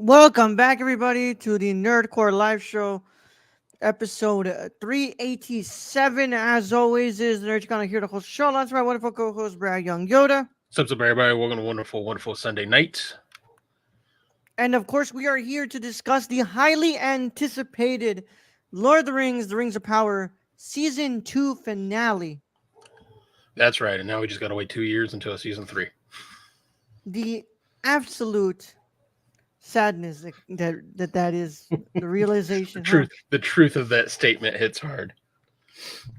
Welcome back, everybody, to the Nerdcore Live Show, episode 387. As always, is the Nerd Gonna here to host the show. That's my wonderful co-host, Brad Young Yoda. What's up, everybody? Welcome to wonderful Sunday night. And of course, we are here to discuss the highly anticipated Lord of the Rings of Power Season 2 finale. That's right. And now we just got to wait 2 years until season 3. The absolute sadness that is the realization. The truth of that statement hits hard.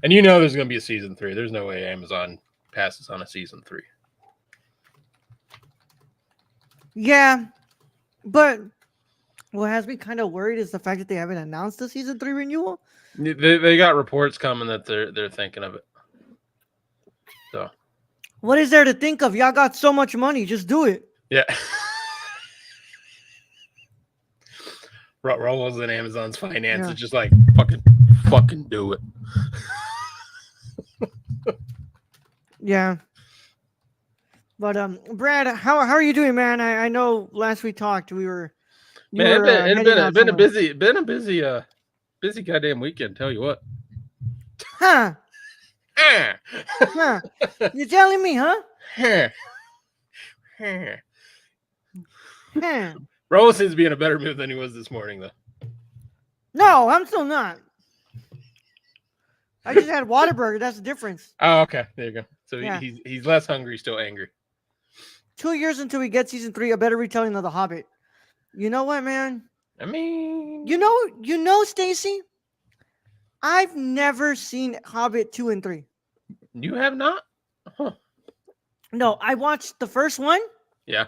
And you know there's going to be a season 3. There's no way Amazon passes on a season 3. Yeah, but what has me kind of worried is the fact that they haven't announced the season 3 renewal. They got reports coming that they're thinking of it. So, what is there to think of? Y'all got so much money, just do it. Yeah. Rolls in Amazon's finances, just like fucking do it. Yeah. But Brad, how are you doing, man? I know last we talked, we were. It's been a busy goddamn weekend. Tell you what. Huh? Huh? You telling me, huh? Huh? Rolls seems to be in a better mood than he was this morning, though. No, I'm still not. I just had Whataburger. That's the difference. Oh, okay. There you go. So Yeah. he's less hungry, still angry. 2 years until we get season 3, a better retelling of The Hobbit. You know what, man? I mean, You know, Stacy. I've never seen Hobbit 2 and 3. You have not? Huh. No, I watched the first one. Yeah.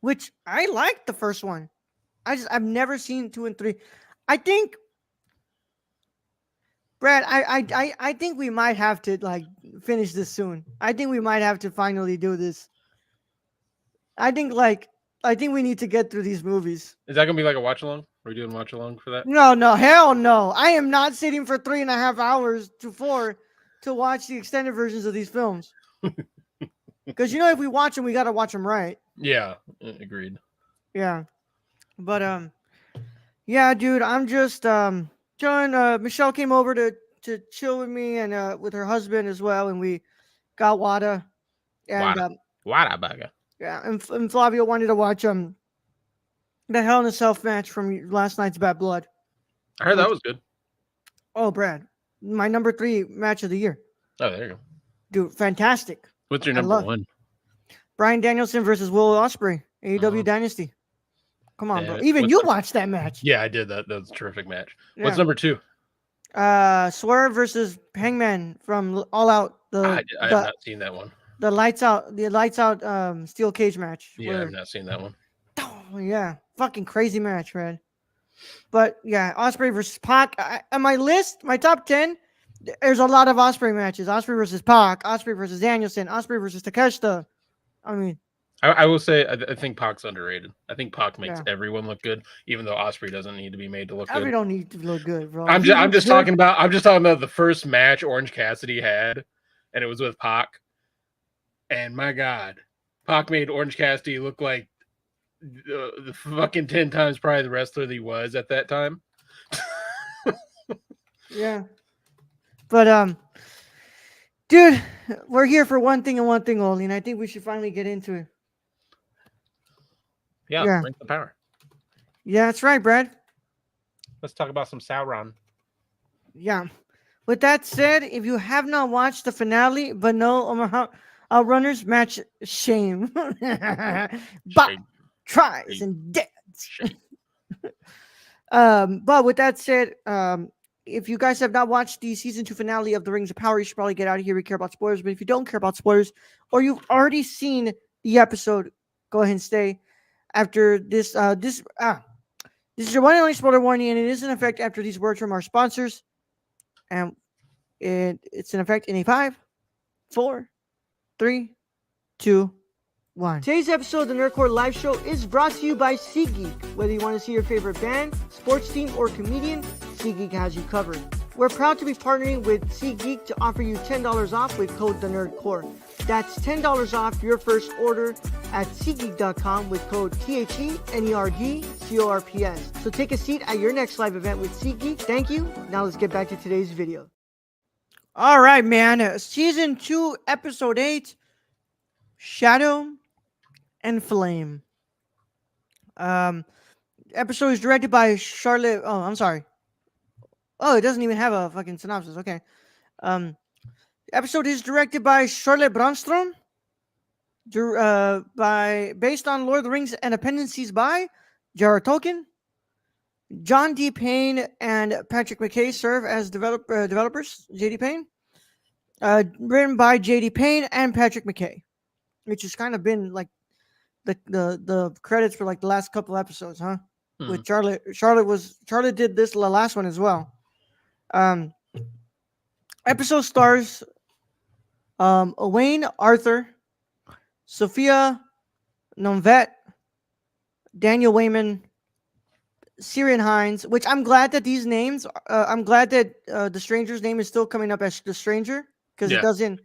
Which I liked the first one. I've never seen 2 and 3. I think, Brad, I think we might have to finish this soon. I think we might have to finally do this. I think we need to get through these movies. Is that gonna be like a watch along? Are we doing watch along for that? No, hell no. I am not sitting for 3.5 hours to 4 to watch the extended versions of these films. Because if we watch them, we gotta watch them right. Yeah, agreed. Yeah, but yeah, dude, I'm just chilling. Michelle came over to chill with me and with her husband as well, and we got Wada and Whataburger. yeah, and Flavio wanted to watch the Hell in a Cell match from last night's Bad Blood. I heard that was good. Oh, Brad, my number 3 match of the year. Oh, there you go, Dude, fantastic. What's your number 1? Bryan Danielson versus Will Ospreay, AEW Dynasty. Come on, bro. Even you watched that match. Yeah, I did. That was a terrific match. Yeah. What's number 2? Swerve versus Hangman from All Out. I have not seen that one. The lights out steel cage match. Yeah, I've not seen that one. Oh yeah, fucking crazy match, man. But yeah, Ospreay versus Pac. On my list, my top 10, there's a lot of Ospreay matches. Ospreay versus Pac, Ospreay versus Danielson, Ospreay versus Takeshita. I mean, I will say I think Pac's underrated. I think Pac makes everyone look good, even though Ospreay doesn't need to be made to look good. We don't need to look good, bro. I'm just talking about the first match Orange Cassidy had, and it was with Pac. And my God, Pac made Orange Cassidy look like the fucking 10 times probably the wrestler that he was at that time. Yeah. But dude, we're here for one thing and one thing only, and I think we should finally get into it. Yeah. Bring the power. Yeah, that's right, Brad. Let's talk about some Sauron. Yeah. With that said, if you have not watched the finale, but no Outrunners match, shame. But tries and deads. But with that said, if you guys have not watched the season 2 finale of The Rings of Power, you should probably get out of here. We care about spoilers. But if you don't care about spoilers, or you've already seen the episode, go ahead and stay. After this, this is your one and only spoiler warning, and it is in effect after these words from our sponsors. And it's in effect in a 5, 4, 3, 2, 1. Today's episode of the Nerdcore Live Show is brought to you by SeatGeek. Whether you want to see your favorite band, sports team, or comedian, SeatGeek has you covered. We're proud to be partnering with SeatGeek to offer you $10 off with code TheNerdCore. That's $10 off your first order at SeatGeek.com with code THENERDCORPS. So take a seat at your next live event with SeatGeek. Thank you. Now let's get back to today's video. All right, man. Season 2, Episode 8, Shadow and Flame. Episode is directed by Charlotte. Oh, I'm sorry. Oh, it doesn't even have a fucking synopsis. Okay. Episode is directed by Charlotte Brandstrom. Based on Lord of the Rings and Appendices by J.R.R. Tolkien. John D. Payne and Patrick McKay serve as developers. J.D. Payne. Written by J.D. Payne and Patrick McKay, which has kind of been like the credits for like the last couple episodes, huh? With Charlotte did this the last one as well. Episode stars Owain Arthur, Sophia Nomvet, Daniel Wayman, Syrian Hines, which I'm glad that these names, I'm glad that the stranger's name is still coming up as the stranger because it doesn't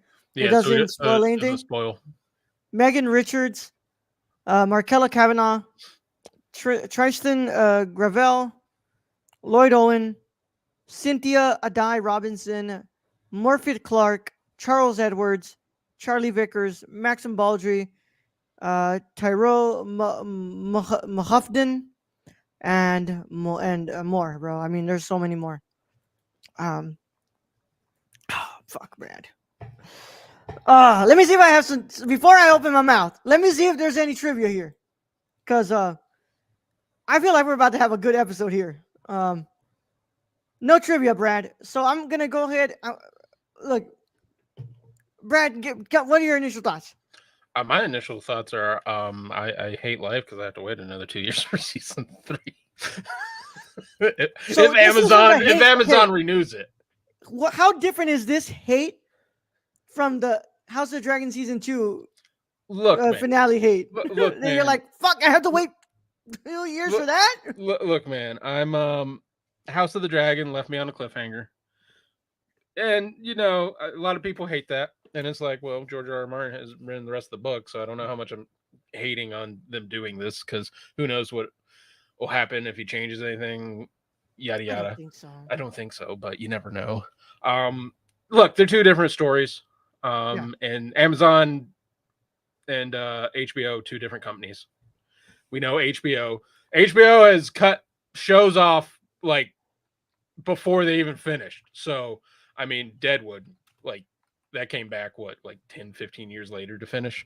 spoil anything. Spoil. Megan Richards, Markella Kavanaugh, Tristan Gravel, Lloyd Owen, Cynthia Adai Robinson, Morphet Clark, Charles Edwards, Charlie Vickers, Maxim Baldry, Tyrell Mahuffden, and more, bro. I mean, there's so many more. Fuck, Brad. Let me see if I have some before I open my mouth. Let me see if there's any trivia here, because I feel like we're about to have a good episode here. No trivia, Brad. So I'm gonna go ahead. Look, Brad, what are your initial thoughts? My initial thoughts are, I hate life because I have to wait another 2 years for season 3. if Amazon renews it. How different is this hate from the House of Dragon season 2 finale hate? Look, then you're like, fuck, I have to wait 2 years for that? Look, man, I'm House of the Dragon left me on a cliffhanger. And, you know, a lot of people hate that. And it's like, well, George R.R. Martin has written the rest of the book, so I don't know how much I'm hating on them doing this, because who knows what will happen if he changes anything, yada, yada. I don't think so, but you never know. Look, they're two different stories. And Amazon and HBO, two different companies. We know HBO. HBO has cut shows off, like, before they even finished. So, I mean, Deadwood, like, that came back, 10, 15 years later to finish.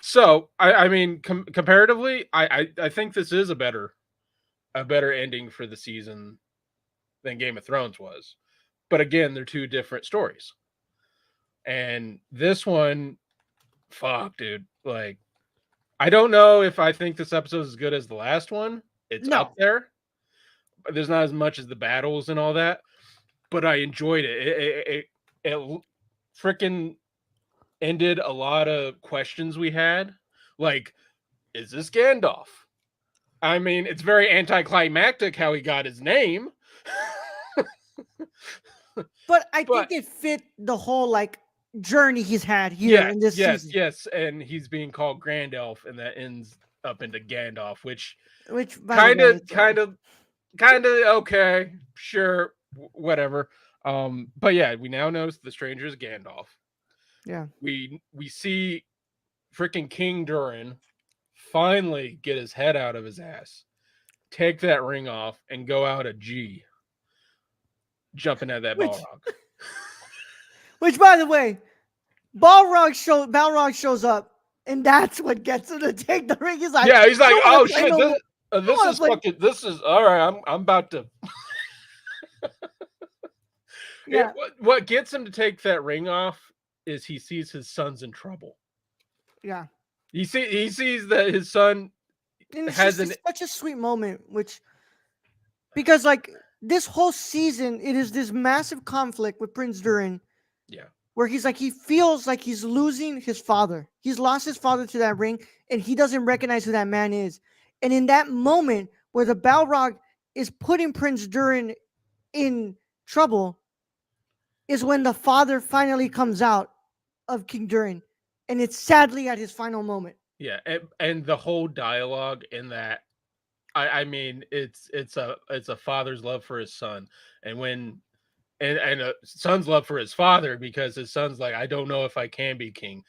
So, I mean, comparatively, I think this is a better ending for the season than Game of Thrones was. But again, they're two different stories. And this one, fuck, dude. Like, I don't know if I think this episode is as good as the last one. It's up there. But there's not as much as the battles and all that. But I enjoyed it. It freaking ended a lot of questions we had. Like, is this Gandalf? I mean, it's very anticlimactic how he got his name. But I think it fit the whole, like, journey he's had here in this season. Yes, and he's being called Grandalf, and that ends up into Gandalf, which kind of okay, sure, whatever. But yeah, we now know the stranger is Gandalf. Yeah, we see freaking King Durin finally get his head out of his ass, take that ring off, and go out a G, jumping at that Balrog. Which, by the way, Balrog shows up, and that's what gets him to take the ring. He's like, oh shit, this is all right. I'm about to. Yeah. What gets him to take that ring off is he sees his son's in trouble. Yeah. He sees that his son has such a sweet moment, because like this whole season, it is this massive conflict with Prince Durin. Yeah. Where he's like, he feels like he's losing his father. He's lost his father to that ring, and he doesn't recognize who that man is. And in that moment where the Balrog is putting Prince Durin in trouble is when the father finally comes out of King Durin, and it's sadly at his final moment. Yeah, and the whole dialogue in that, I mean, it's a father's love for his son, and when and a son's love for his father, because his son's like, I don't know if I can be king.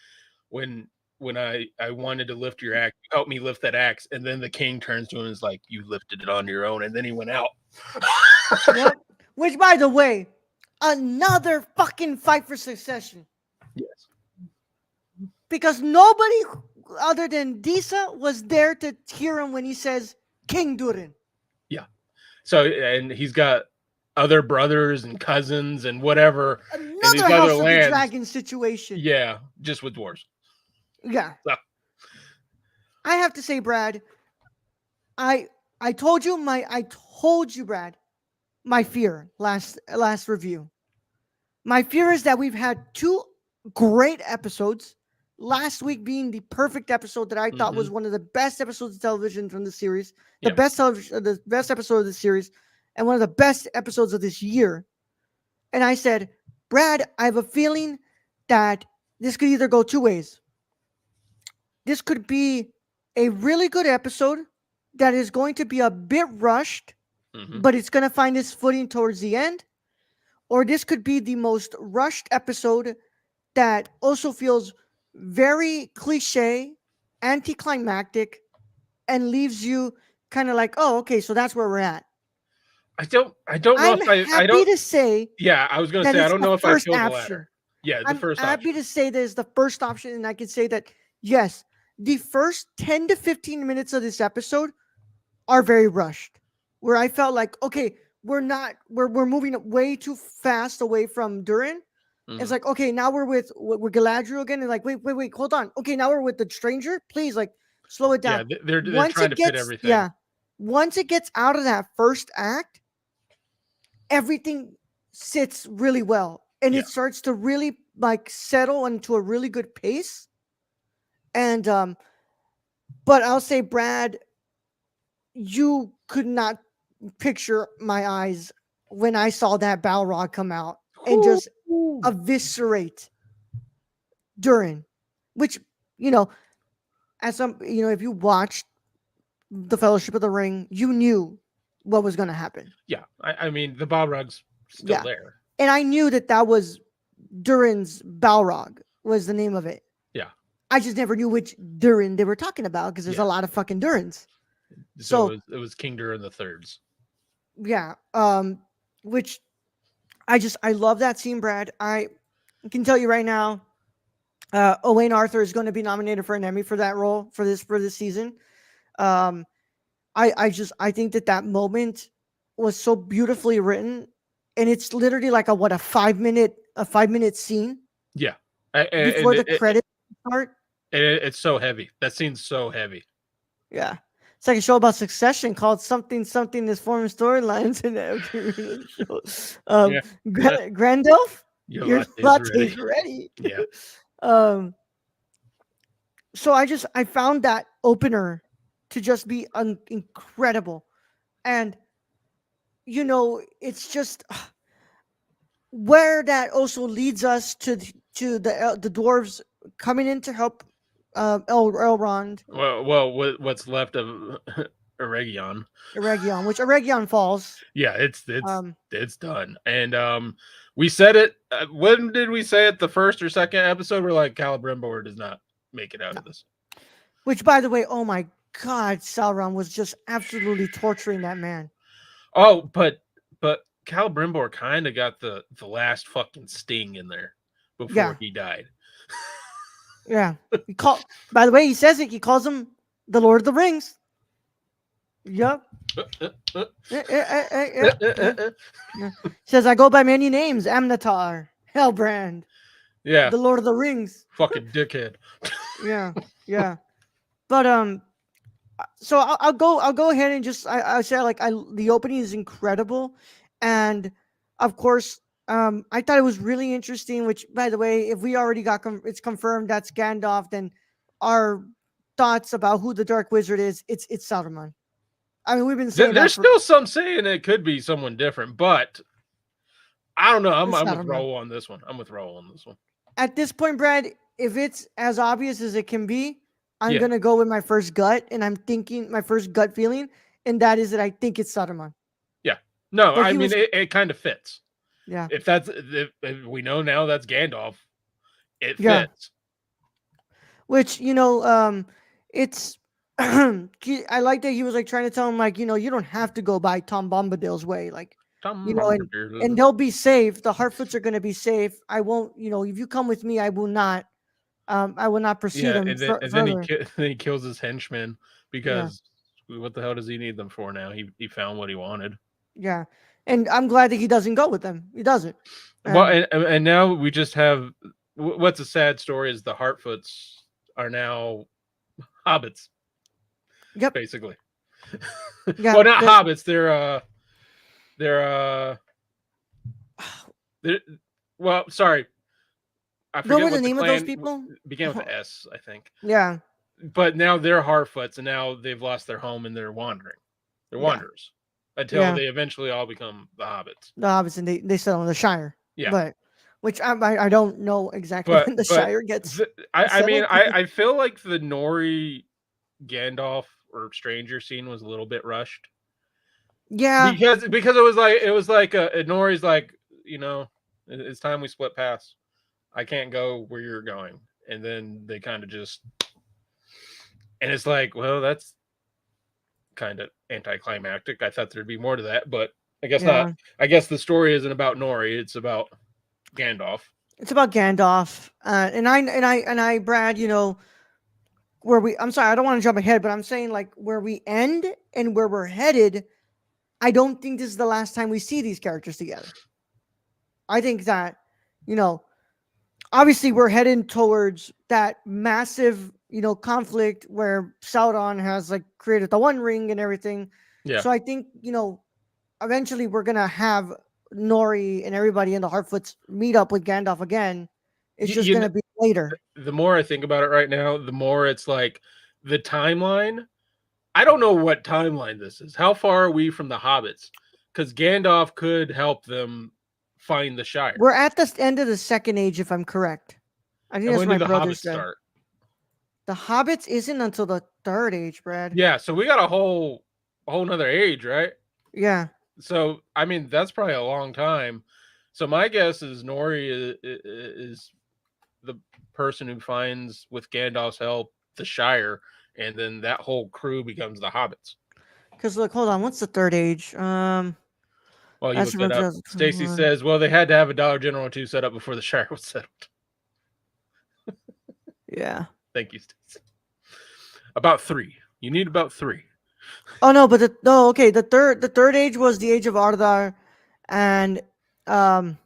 When I wanted to lift your axe, you help me lift that axe, and then the king turns to him and is like, you lifted it on your own, and then he went out. Yep. Which, by the way, another fucking fight for succession. Yes. Because nobody other than Disa was there to hear him when he says King Durin. Yeah. So, and he's got other brothers and cousins and whatever in these Another other House of the lands. Dragon situation. Yeah, just with dwarves. Yeah. So, I have to say, Brad, I told you, Brad, my fear last review. My fear is that we've had two great episodes. Last week being the perfect episode that I thought was one of the best episodes of television from the series, the Yep. the best episode of the series, and one of the best episodes of this year. And I said, Brad, I have a feeling that this could either go two ways. This could be a really good episode that is going to be a bit rushed, but it's going to find its footing towards the end. Or this could be the most rushed episode that also feels very cliche, anticlimactic, and leaves you kind of like, oh, okay, so that's where we're at. I don't know I'm if I happy don't. to say Yeah, I was going to that say I it's don't the know if I first feel the option. latter. Yeah, the I'm first happy option. to say that is the first option, and I can say that yes, the first 10 to 15 minutes of this episode are very rushed. Where I felt like, okay, we're moving way too fast away from Durin. It's like, okay, now we're with Galadriel again, and like, wait, hold on. Okay, now we're with the stranger. Please, like, slow it down. Yeah, they're trying to fit everything. Once it gets out of that first act, everything sits really well, and Yeah. it starts to really like settle into a really good pace. And but I'll say, Brad, you could not picture my eyes when I saw that Balrog come out and just eviscerate Durin, which, you know, as some, if you watched the Fellowship of the Ring, you knew what was going to happen. Yeah, I mean, the Balrog's still there. And I knew that was Durin's Balrog was the name of it. Yeah. I just never knew which Durin they were talking about because there's a lot of fucking Durins. So it was King Durin the Third's. Yeah. Which I love that scene, Brad. I can tell you right now, Owain Arthur is going to be nominated for an Emmy for that role for this season. I think that moment was so beautifully written, and it's literally like a 5 minute scene. Yeah, before the credits start. It's so heavy. That scene's so heavy. Yeah, it's like a show about succession called something is forming storylines in that show. Grandelf, your latte's ready. Yeah. So I found that opener to just be incredible, and it's just where that also leads us to the dwarves coming in to help Elrond. Well, what's left of Eregion, which Eregion falls. Yeah, it's done. And we said it. When did we say it? The first or second episode? We're like, Celebrimbor does not make it out of this. Which, by the way, oh my God, Sauron was just absolutely torturing that man. Oh, but Celebrimbor kind of got the last fucking sting in there before he died. Yeah. By the way, he says it. He calls him the Lord of the Rings. Yep. Says, I go by many names. Amnatar, Hellbrand. Yeah. The Lord of the Rings. Fucking dickhead. Yeah. But so I'll go ahead and just I say the opening is incredible, and of course I thought it was really interesting. Which, by the way, if we already got it's confirmed that's Gandalf, then our thoughts about who the Dark Wizard is, it's Saruman. I mean, we've been saying there's still some saying it could be someone different, but I don't know. It's I'm with Saruman. Roll on this one. I'm with Roll on this one. At this point, Brad, if it's as obvious as it can be, I'm Yeah. gonna go with my first gut, and I'm thinking my first gut feeling, and that is that I think it's Saruman. Yeah. No, But I he mean was, it kind of fits. yeah, If we know now that's Gandalf, it yeah. fits. Which it's. I like that he was like trying to tell him like you don't have to go by Tom Bombadil's way, like Tom and they'll be safe. The Harfoots are gonna be safe. I won't, if you come with me, I will not pursue Yeah, them and then further. then he kills his henchmen Yeah, because what the hell does he need them for now? He found what he wanted. yeah, and I'm glad that he doesn't go with them. He doesn't. Well, And and now we just have what's a sad story is the Hartfoots are now hobbits, yep, basically. yeah. Well, not hobbits. They're they're well, sorry, I What forget were the what the name of those clan people? began with a S, I think. Yeah, But now they're Harfoots, and now they've lost their home and they're wandering. They're yeah, wanderers until yeah. they eventually all become the hobbits. The hobbits and they settle in the Shire, Yeah, but which I don't know exactly when the but Shire gets I mean settled. I feel like the Nori Gandalf or Stranger scene was a little bit rushed Yeah, because it was like Nori's like it's time we split paths. I can't go where you're going, and then they kind of just and it's like well that's kind of anticlimactic. I thought there'd be more to that, but I guess not. yeah. I guess the story isn't about Nori; it's about Gandalf. It's about Gandalf, Brad. Where we. I'm sorry, I don't want to jump ahead, but I'm saying like where we end and where we're headed. I don't think this is the last time we see these characters together. I think that, you know, obviously we're heading towards that massive, conflict where Sauron has like created the One Ring and everything. Yeah, So I think, eventually we're gonna have Nori and everybody in the Harfoots meet up with Gandalf again. It's you, just you gonna be later. the more I think about it right now, the more it's like the timeline. I don't know what timeline this is. How far are we from the hobbits? Because Gandalf could help them find the Shire. We're at the end of the Second Age, if I'm correct. I think And that's when what do my the brother hobbits said. start? The Hobbits isn't until the Third Age, Brad. Yeah, so we got a whole nother age, right? Yeah. So I mean that's probably a long time. So my guess is Nori is the person who finds with Gandalf's help the Shire, and then that whole crew becomes the hobbits. Because look, hold on. What's the Third Age? While you That's look that around up, Stacy 2021. says, "Well, they had to have a Dollar General or two set up before the Shire was settled." Yeah. Thank you, Stacy. About 3. You need about 3. Oh no, but okay. The third age was the age of Ardar, and um,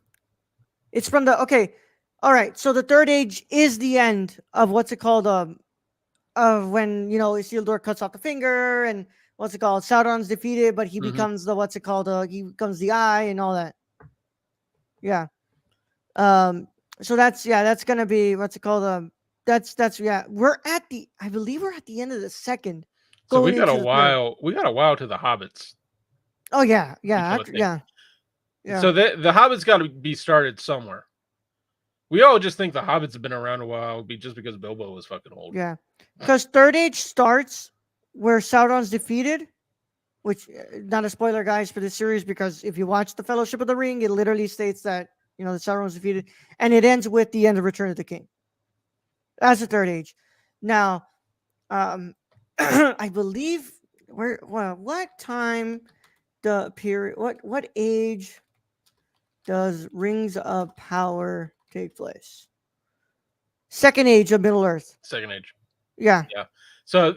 it's from the okay. All right, so the third age is the end of what's it called? Of when Isildur cuts off the finger, and what's it called? Sauron's defeated, but he Mm-hmm. becomes the what's it called? He becomes the Eye and all that. Yeah. Um. So that's gonna be what's it called? That's yeah. I believe we're at the end of the second, So going into the third. we got a while to the hobbits Oh yeah, yeah, become a thing. yeah, yeah. So the hobbits got to be started somewhere. We all just think the hobbits have been around a while, just because Bilbo was fucking old. Yeah, because Third Age starts where Sauron's defeated, which not a spoiler, guys, for this series, because if you watch the Fellowship of the Ring, it literally states that that Sauron was defeated, and it ends with the end of Return of the King. That's the Third Age. Now, I believe what time the period what age does Rings of Power take place? Second Age of Middle Earth. Second Age. Yeah. Yeah. So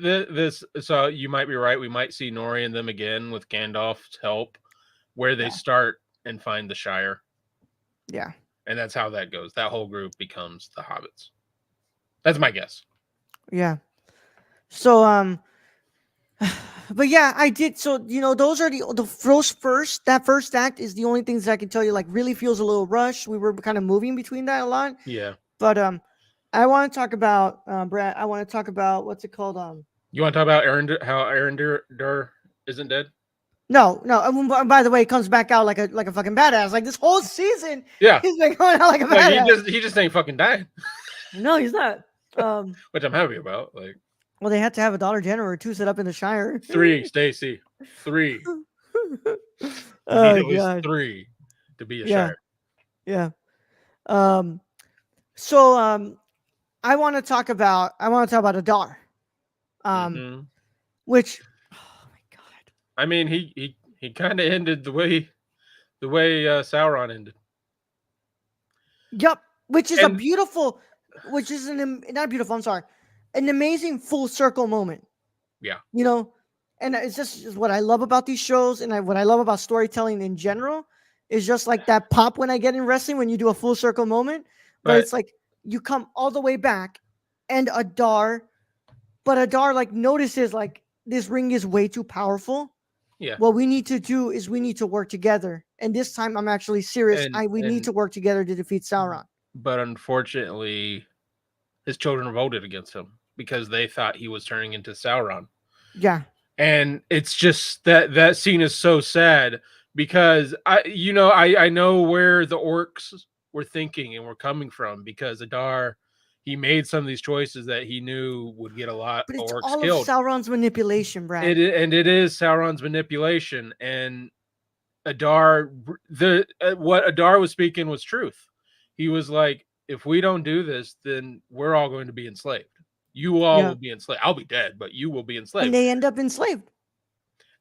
so you might be right. We might see Nori and them again with Gandalf's help, where they start and find the Shire. Yeah. And that's how that goes. That whole group becomes the hobbits. That's my guess. Yeah. So but yeah, I did. So those are that first act is the only things that I can tell you. Like, really feels a little rushed. We were kind of moving between that a lot. Yeah. But I want to talk about Brad. I want to talk about what's it called? You want to talk about how Aaron Dur isn't dead? No, no. By the way, he comes back out like a fucking badass. Like this whole season, Yeah, he's been going out like a like badass. he just ain't fucking dying, No, he's not. Um, which I'm happy about. Like well, they had to have a Dollar General or two set up in the Shire. 3, Stacy, 3. You need Oh at least god, 3 to be a yeah, Shire. yeah. Um, so I want to talk about Adar. Um, Hmm. which, oh my god. I mean, he kind of ended the way Sauron ended. Yep, which is a And beautiful, which is not beautiful. I'm sorry, an amazing full circle moment. yeah, You know, and it's just what I love about these shows, and what I love about storytelling in general is just like that pop when I get in wrestling when you do a full circle moment, but but it's like you come all the way back, and Adar like notices like this ring is way too powerful. yeah, What we need to do is we need to work together, and this time I'm actually serious. We need and to work together to defeat Sauron. but unfortunately, his children revolted against him because they thought he was turning into Sauron. Yeah, And it's just that scene is so sad because I know where the orcs were thinking and were coming from because Adar he made some of these choices that he knew would get a lot but of it's orcs all of killed. Sauron's manipulation, Brad. It is Sauron's manipulation, and Adar what Adar was speaking was truth. He was like, if we don't do this, then we're all going to be enslaved. You all Yeah, will be enslaved. I'll be dead, but you will be and enslaved. they end up enslaved.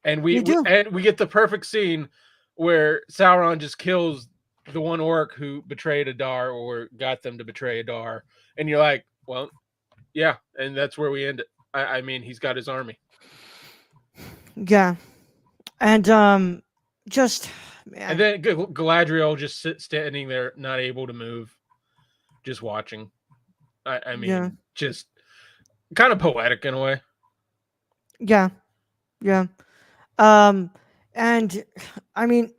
And They do. we get the perfect scene where Sauron just kills the one orc who betrayed Adar or got them to betray Adar, and you're like, well, yeah, and that's where we end it. I mean, he's got his army. Yeah, and just And man, then Galadriel just standing there, not able to move, just watching. I yeah, mean, just kind of poetic in a way. yeah, yeah. Um, and I mean,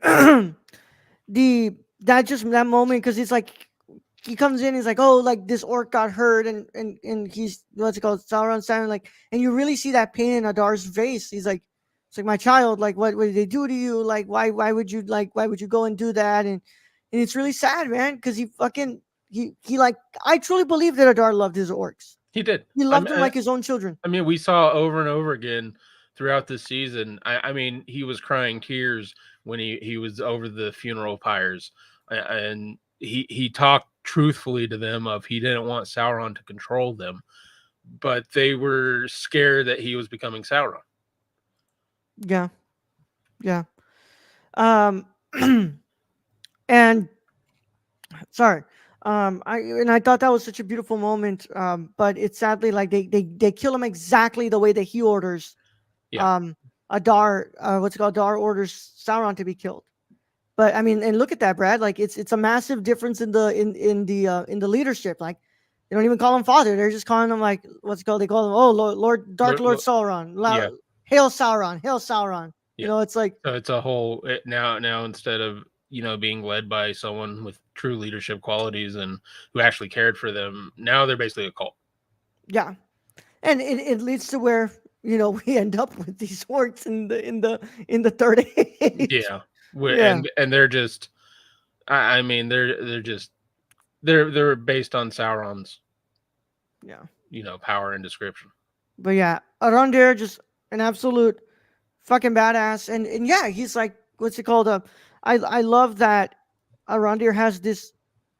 that moment because it's like he comes in, he's like, oh, like this orc got hurt, and he's what's it called, Sauron standing like, and you really see that pain in Adar's face. He's like, it's like my child, like what did they do to you? Like why would you go and do that? And it's really sad, man, because he like I truly believe that Adar loved his orcs. He did. He loved them like his own children. I mean, we saw over and over again throughout this season. I mean, he was crying tears when he was over the funeral pyres, and he talked truthfully to them of he didn't want Sauron to control them, but they were scared that he was becoming Sauron. Yeah, yeah. Um, and sorry. I thought that was such a beautiful moment. But it's sadly like they kill him exactly the way that he orders. Yeah, Um, Adar, what's it called? Adar orders Sauron to be killed. But I mean, and look at that, Brad. Like it's a massive difference in the leadership. Like they don't even call him father. They're just calling him like what's it called? They call him Lord Dark Lord Sauron. yeah, Hail Sauron, hail Sauron. You yeah. know, it's like So it's a whole now instead of being led by someone with true leadership qualities and who actually cared for them, now they're basically a cult. yeah, and it leads to where we end up with these orcs in the third age. Yeah, Yeah, and they're just, I mean, they're just they're based on Sauron's yeah, power and description. but yeah, Arondir just an absolute fucking badass, and yeah, he's like what's it called? I love that Arondir has this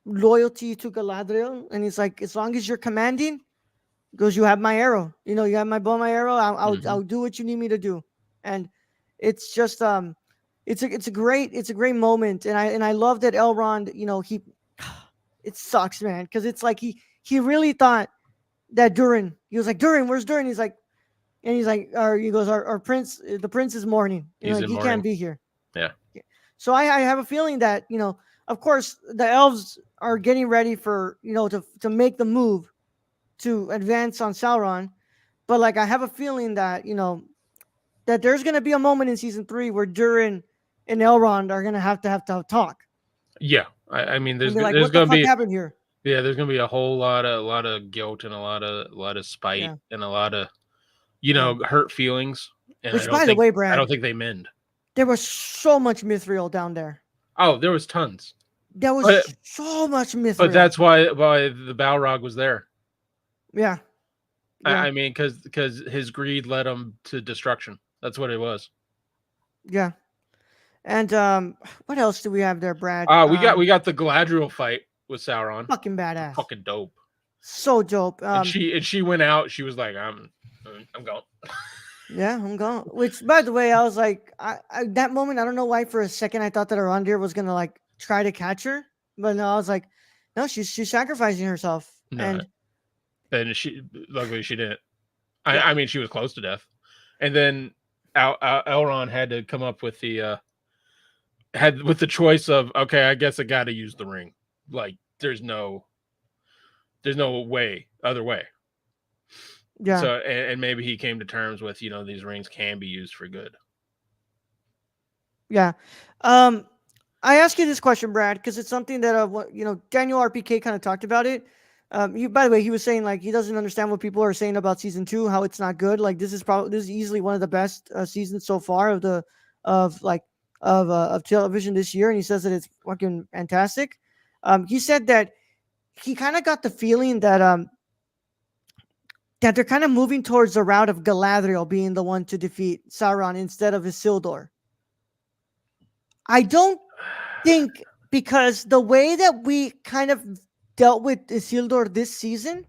loyalty to Galadriel, and he's like, as long as you're commanding, he goes, you have my arrow, you have my bow, my arrow. I'll Hmm. do what you need me to do, and it's just it's a great moment, and I love that Elrond, he it sucks, man, because it's like he really thought that Durin, he was like, Durin, where's Durin? He's like, and he's like, or he goes, our prince, the prince is mourning, He's like in he can't mourning. be here. Yeah, So I have a feeling that of course, the elves are getting ready for to make the move to advance on Sauron, but like I have a feeling that that there's gonna be a moment in season 3 where Durin and Elrond are gonna have to talk yeah. I mean, and be like, there's what the gonna fuck be happened here? there's gonna be a whole lot of guilt and a lot of spite Yeah, and a lot of yeah. hurt feelings, and Which, by the way, I Brad, don't think they mend. There was so much mithril down there. Oh, there was tons. There But was so much but mithril. that's why the Balrog was there. Yeah, yeah, I mean, because his greed led him to destruction. That's what it was. yeah. And what else do we have there, Brad? We got the Galadriel fight with Sauron. Fucking badass. Fucking dope. So dope. And she went out. She was like, I'm going. Yeah, I'm gone. Which, by the way, I was like, that moment, I don't know why. For a second, I thought that Arondir was gonna like try to catch her, but no, I was like, no, she's sacrificing herself, No, and and luckily she didn't. I, yeah, I mean, she was close to death. And then Elrond had to come up with the choice of, okay, I guess I got to use the ring. Like there's no other way. yeah. So and maybe he came to terms with, these rings can be used for good. Yeah. Um, I ask you this question, Brad, because it's something that Daniel RPK kind of talked about it. By the way, he was saying like he doesn't understand what people are saying about season two, how it's not good. Like this is easily one of the best seasons so far of television this year, and he says that it's fucking fantastic. He said that he kind of got the feeling that they're kind of moving towards the route of Galadriel being the one to defeat Sauron instead of Isildur. I don't think, because the way that we kind of dealt with Isildur this season,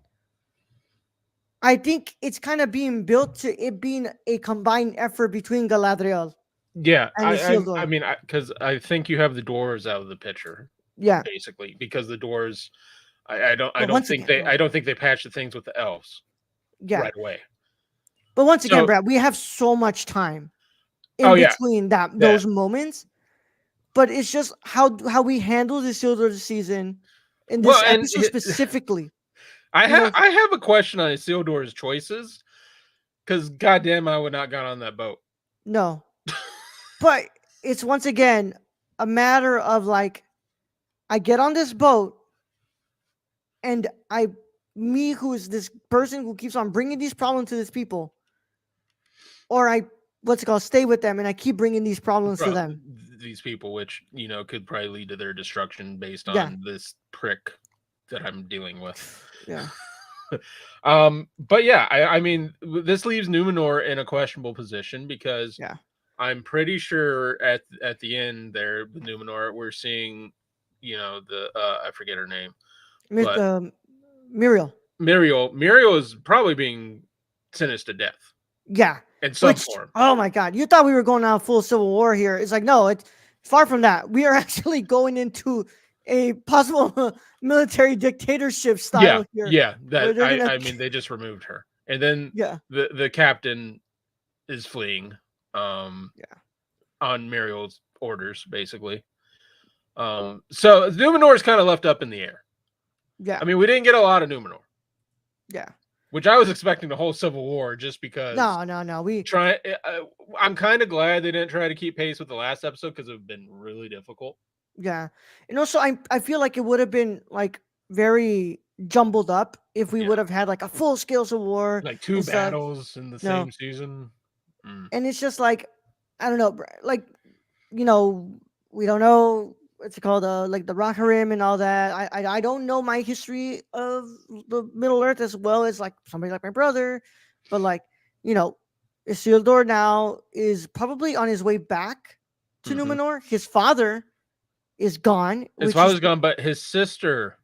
I think it's kind of being built to it being a combined effort between Galadriel Yeah, and I Isildur. mean, because I think you have the doors out of the picture, Yeah, basically, because the doors, I don't I but don't once think again, they I don't think they patched the things with the elves yeah, right away. but once again, So, Brad, we have so much time oh in yeah, between yeah. those moments. But it's just how we handle Isildur this season in Well, this and episode specifically. I You know, have I have a question on Isildur's choices, because goddamn, I would not got on that boat. no, but it's once again a matter of like I get on this boat and me who is this person who keeps on bringing these problems to these people, or I what's it called, stay with them and I keep bringing these problems to Bro, them. these people, which could probably lead to their destruction based Yeah, on this prick that I'm dealing with. yeah, But yeah, I mean, this leaves Numenor in a questionable position, because yeah. I'm pretty sure at the end there with Numenor, we're seeing, the I forget her name, but Muriel. Muriel is probably being sentenced to death Yeah. in some Which, form. oh my God, you thought we were going on full civil war here. It's like, no, it's far from that. We are actually going into a possible military dictatorship Yeah, style here yeah. where That they're going to, I mean, they just removed her, and then yeah, the captain is fleeing, um, yeah, on Muriel's orders, basically. So Numenor is kind of left up in the air. yeah, I mean, we didn't get a lot of Numenor, yeah. which I was expecting the whole Civil War, just because. No, no, no. I'm kind of glad they didn't try to keep pace with the last episode, because it would have been really difficult. Yeah. And also, I feel like it would have been like very jumbled up if we Yeah, would have had like a full scale civil war like two and stuff. battles in the No. same season. Mm. And it's just like, I don't know, like, you know, we don't know what's it called, like the Rohirrim and all that. I don't know my history of the Middle Earth as well as like somebody like my brother, but like, you know, Isildur now is probably on his way back to Hmm. Numenor. His father is gone, His which is father's gone, but his sister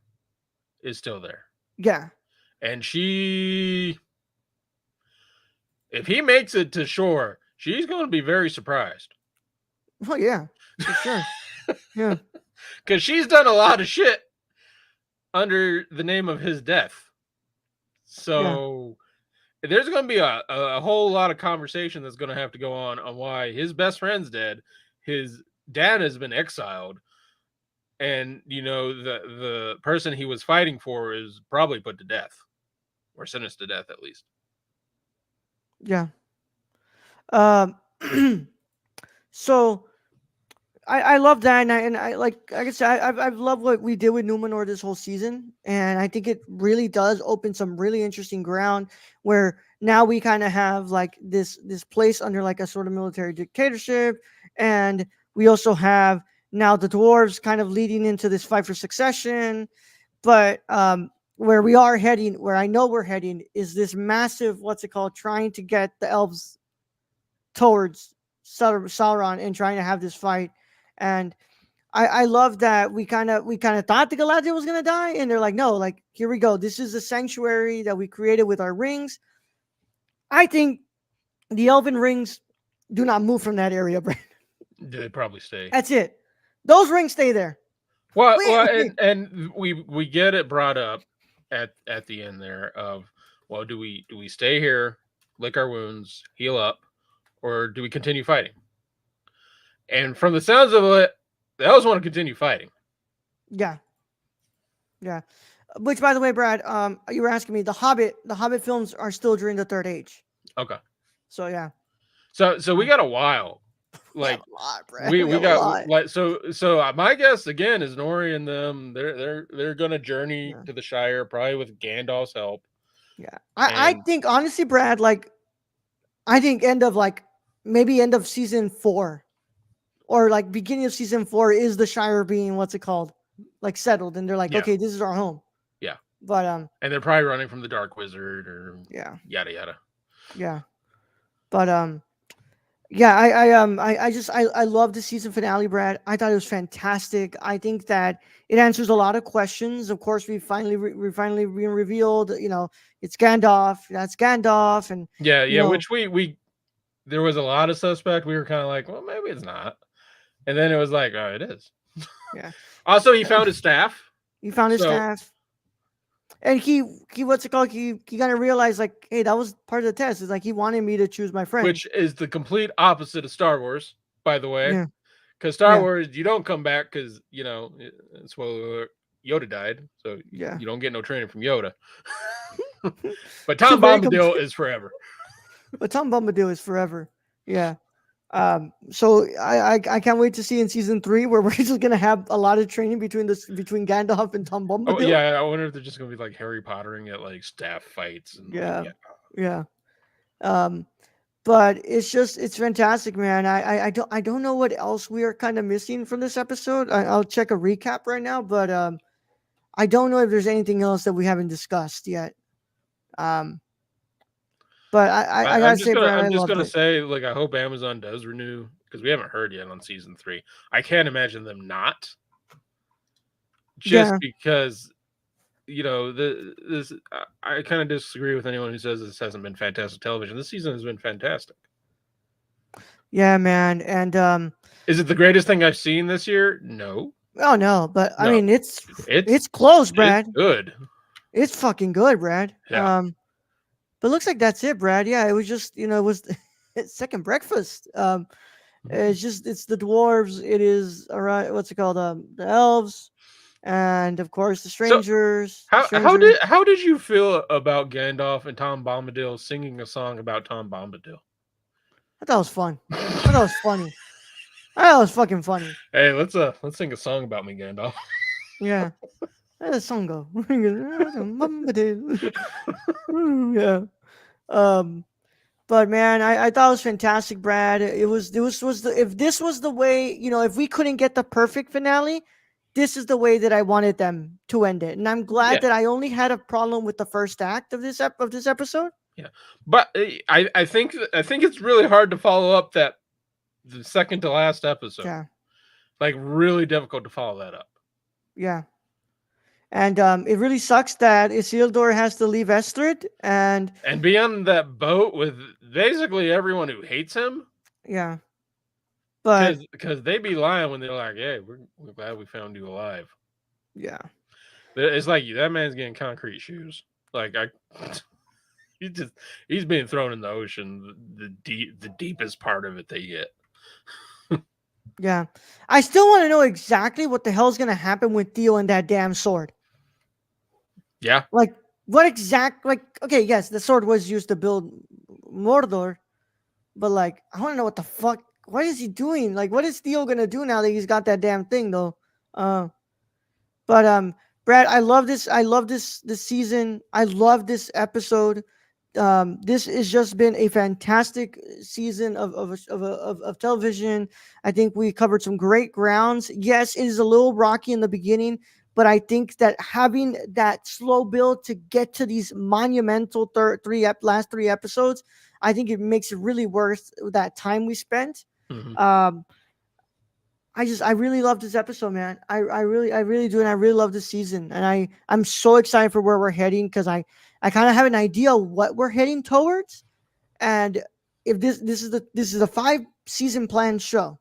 is still there, yeah, and if he makes it to shore, she's going to be very surprised, oh yeah, for sure, yeah, because she's done a lot of shit under the name of his death. yeah, So there's going to be a whole lot of conversation that's going to have to go on why his best friend's dead, his dad has been exiled, and the person he was fighting for is probably put to death, or sentenced to death at least. yeah. Um, so I love that, and I like I said, I've loved what we did with Numenor this whole season, and I think it really does open some really interesting ground where now we kind of have like this place under like a sort of military dictatorship, and we also have now the dwarves kind of leading into this fight for succession. But where we are heading, where I know we're heading, is this massive, what's it called, trying to get the elves towards Sauron and trying to have this fight. And I love that we kind of thought the Galadriel was gonna die, and they're like, no, like here we go. This is a sanctuary that we created with our rings. I think the elven rings do not move from that area, Brent. They probably stay. That's it. Those rings stay there. Well, We, and we get it brought up at the end there of, well, do we stay here, lick our wounds, heal up, or do we continue fighting? And from the sounds of it, they always want to continue fighting. yeah, yeah. Which, by the way, Brad, you were asking me. The Hobbit films are still during the Third Age. Okay. So yeah, So we got a while. we have Like a lot, Brad. we We we have a got lot. like so my guess again is Nori and them they're gonna journey Yeah, to the Shire probably with Gandalf's help. yeah. I And think honestly, Brad, like I think maybe end of season 4 or like beginning of season 4 is the Shire being what's it called, like settled, and they're like, yeah, okay, this is our home. yeah. But And they're probably running from the Dark Wizard or yeah, yada yada. yeah. But yeah, I love the season finale, Brad. I thought it was fantastic. I think that it answers a lot of questions. Of course, we finally been revealed. It's Gandalf. That's Gandalf, and Yeah, you yeah, know, which we there was a lot of suspect. We were kind of like, well, maybe it's not. And then it was like, oh, it is. yeah. Also, he found his staff. He found his So, staff, and he what's it called? He kind of realized like, hey, that was part of the test. It's like he wanted me to choose my friend. which is the complete opposite of Star Wars, by the way. Yeah, Because Star yeah, Wars, you don't come back because, spoiler alert, Yoda died. So yeah. you don't get no training from Yoda. But Two Tom very Bombadil is forever. But Tom Bombadil is forever. Yeah. So I can't wait to see in season 3 where we're just gonna have a lot of training between Gandalf and Tom Oh, Bombadil. yeah. I wonder if they're just going to be like Harry Pottering at like staff fights. And like, Yeah, yeah. yeah. Um, but it's fantastic, man. I don't know what else we are kind of missing from this episode. I'll check a recap right now, but I don't know if there's anything else that we haven't discussed yet. Um, but I gotta say, Brad, I I'm just loved gonna it. say, like, I hope Amazon does renew because we haven't heard yet on season 3. I can't imagine them not, just Yeah, because I kind of disagree with anyone who says this hasn't been fantastic television. This season has been fantastic. yeah, man, and Is it the greatest thing I've seen this year? No, oh no, but I no. mean It's it's close, it's Brad. good. It's fucking good, Brad. Yeah. But looks like that's it, Brad. Yeah, it was just it was it's second breakfast. It's the dwarves. It is all right. What's it called? The elves, and of course the So strangers. The how stranger. did you feel about Gandalf and Tom Bombadil singing a song about Tom Bombadil? I thought it was fun. I thought it was funny. I thought it was fucking funny. Hey, let's sing a song about me, Gandalf. Yeah. How did the song go? Yeah. Um. But man, I thought it was fantastic, Brad. If this was the way, if we couldn't get the perfect finale, this is the way that I wanted them to end it. And I'm glad Yeah, that I only had a problem with the first act of this episode. yeah. But I think it's really hard to follow up that the second to last episode. Yeah, Like really difficult to follow that up. yeah. And it really sucks that Isildur has to leave Estrid. And And be on that boat with basically everyone who hates him. yeah, but Because they be lying when they're like, "Hey, we're glad we found you alive." yeah, It's like that man's getting concrete shoes. Like he's being thrown in the ocean. The deepest part of it they get. yeah. I still want to know exactly what the hell's gonna happen with Theo and that damn sword. Yeah, Like okay, yes, the sword was used to build Mordor, but like I want to know what the fuck, what is he doing? Like what is Theo gonna do now that he's got that damn thing though? uh but Brad, I love this season. I love this episode. This has just been a fantastic season of television. I think we covered some great grounds. Yes, it is a little rocky in the beginning, but I think that having that slow build to get to these monumental last three episodes, I think it makes it really worth that time we spent. Mhm. Um, I really love this episode, man. I really do, and I really love this season, and I'm so excited for where we're heading because I kind of have an idea what we're heading towards, and if this is a 5 season planned show,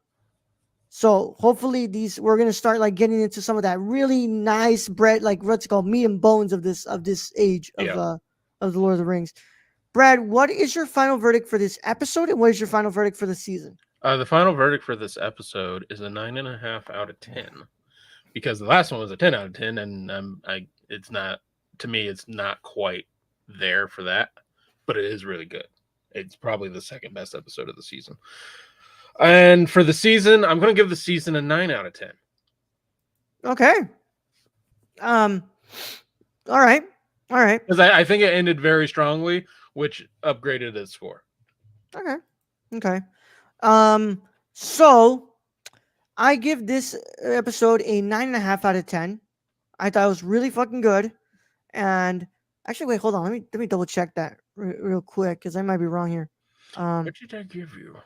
so hopefully these we're gonna start like getting into some of that really nice bread, like what's it called, meat and bones of this age Yeah. of the Lord of the Rings. Brad, what is your final verdict for this episode, and what is your final verdict for the season? The final verdict for this episode is a 9.5 out of 10, because the last one was a 10 out of 10, and it's not, to me, it's not quite there for that, but it is really good. It's probably the second best episode of the season. And for the season, I'm going to give the season a 9 out of 10. Okay. Um. All right. All right. Because I think it ended very strongly, which upgraded its score. Okay. Okay. So I give this episode a 9.5 out of 10. I thought it was really fucking good. And actually, wait, hold on. Let me double check that real quick because I might be wrong here. What did I give you?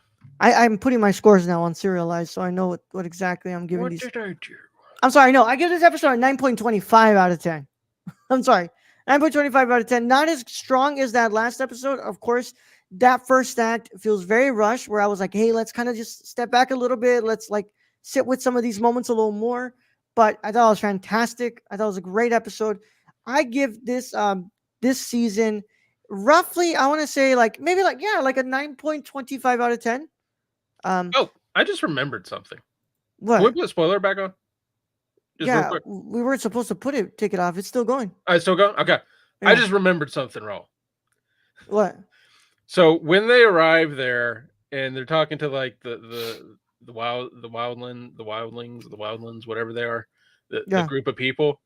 I'm putting my scores now on serialized, so I know what exactly I'm giving What these. did I do? I'm sorry. No, I give this episode a 9.25 out of 10. I'm sorry. 9.25 out of 10. Not as strong as that last episode. Of course, that first act feels very rushed, where I was like, hey, let's kind of just step back a little bit. Let's like sit with some of these moments a little more. But I thought it was fantastic. I thought it was a great episode. I give this season roughly, I want to say like maybe like like a 9.25 out of 10. Oh, I just remembered something. Can we What? put a spoiler back on? Just real Yeah, quick. we weren't supposed to take it off. It's still going. I still going? Okay. I Yeah. just remembered something wrong. What? So when they arrive there and they're talking to like the wildlings, whatever they are, the Yeah. group of people,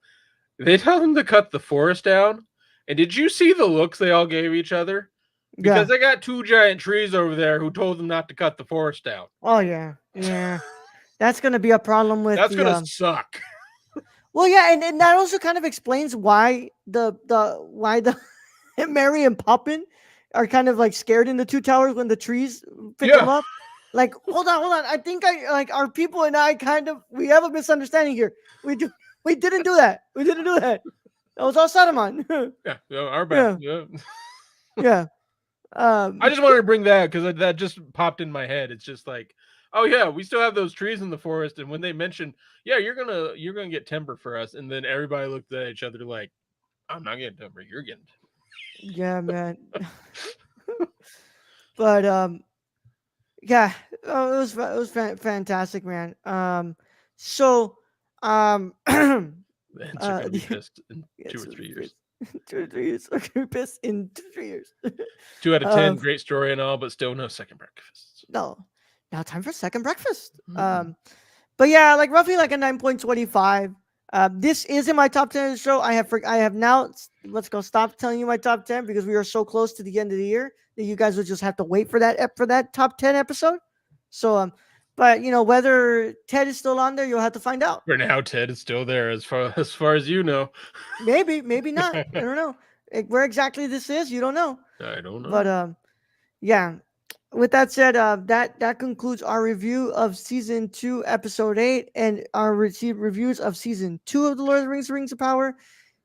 they tell them to cut the forest down. And did you see the looks they all gave each other? Yeah. Because they got 2 giant trees over there who told them not to cut the forest down. Oh yeah. Yeah. That's gonna be a problem with That's the gonna suck. well, yeah, and that also kind of explains why the Mary and Poppin are kind of like scared in the two towers when the trees pick them Yeah. up. Like, hold on. I think I like our people and I kind of we have a misunderstanding here. We didn't do that. We didn't do that. That was all Saruman. Yeah, our bad. Yeah. Yeah. I just wanted to bring that because that just popped in my head. It's just like, oh yeah, we still have those trees in the forest, and when they mentioned, yeah, you're gonna get timber for us, and then everybody looked at each other like, I'm not getting timber, you're getting timber. Yeah, man. But yeah, it was fantastic, man. So The Hens are gonna be the, pissed in yeah, 2 or 3 years. 2 or 3 years. Okay, pissed in 2 3 years. 2 out of 10, Um, great story and all, but still no second breakfasts. no, now time for second breakfast. Mm. But yeah, like roughly like a 9.25. This is in my top 10 of the show. I have now let's go stop telling you my top 10 because we are so close to the end of the year that you guys will just have to wait for that top 10 episode. So but you know whether Ted is still on there, you'll have to find out. For now, Ted is still there, as far as you know. Maybe not. I don't know. Where exactly this is, you don't know. I don't know. But yeah. With that said, that concludes our review of season 2, episode 8, and our reviews of season 2 of the Lord of the Rings of Power.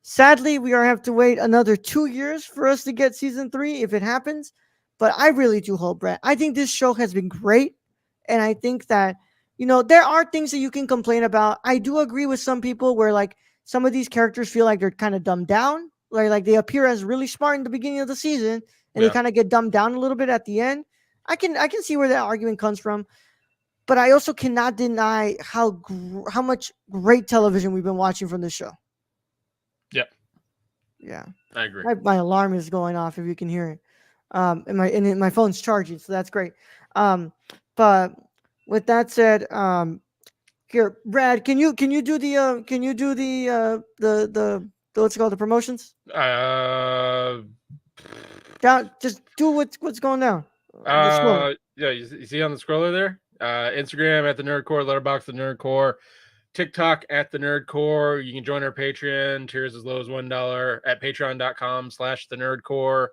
Sadly, we are have to wait another 2 years for us to get season 3 if it happens. But I really do hope, Brett. I think this show has been great, and I think that there are things that you can complain about. I do agree with some people where like some of these characters feel like they're kind of dumbed down, like they appear as really smart in the beginning of the season, and they Yeah. kind of get dumbed down a little bit at the end. I can see where that argument comes from, but I also cannot deny how much great television we've been watching from this show. Yep. Yeah, I agree. my alarm is going off if you can hear it. And my phone's charging, so that's great. But with that said, here, Brad, can you do the what's it called, the promotions? down. Just do what's going down. The scroll. Yeah, you see on the scroller there? Instagram at the Nerdcore, Letterboxd the Nerdcore, TikTok at the Nerdcore. You can join our Patreon, tiers as low as $1 at patreon.com/the Nerdcore,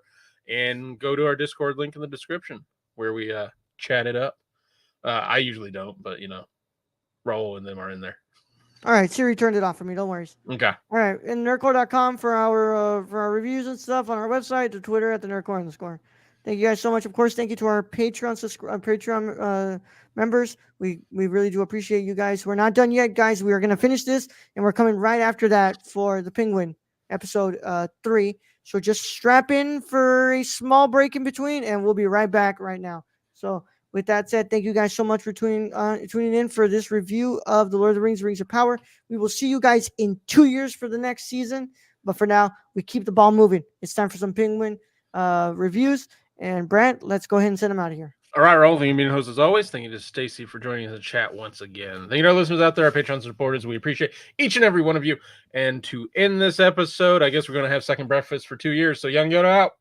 and go to our Discord link in the description where we chat it up. I usually don't, but Raul and them are in there. All right, Siri turned it off for me. Don't worry. Okay. All right, and nerdcore.com for our reviews and stuff on our website, the Twitter at the Nerdcore_. Thank you guys so much. Of course, thank you to our Patreon members. We really do appreciate you guys. We're not done yet, guys. We are going to finish this, and we're coming right after that for the Penguin episode 3. So just strap in for a small break in between, and we'll be right back right now. So with that said, thank you guys so much for tuning in for this review of The Lord of the Rings, Rings of Power. We will see you guys in 2 years for the next season. But for now, we keep the ball moving. It's time for some Penguin reviews. And Brant, let's go ahead and send them out of here. All right, Raul, thank you, being host as always. Thank you to Stacy for joining us in the chat once again. Thank you to our listeners out there, our Patreon supporters. We appreciate each and every one of you. And to end this episode, I guess we're going to have second breakfast for 2 years. So Young Yoda out.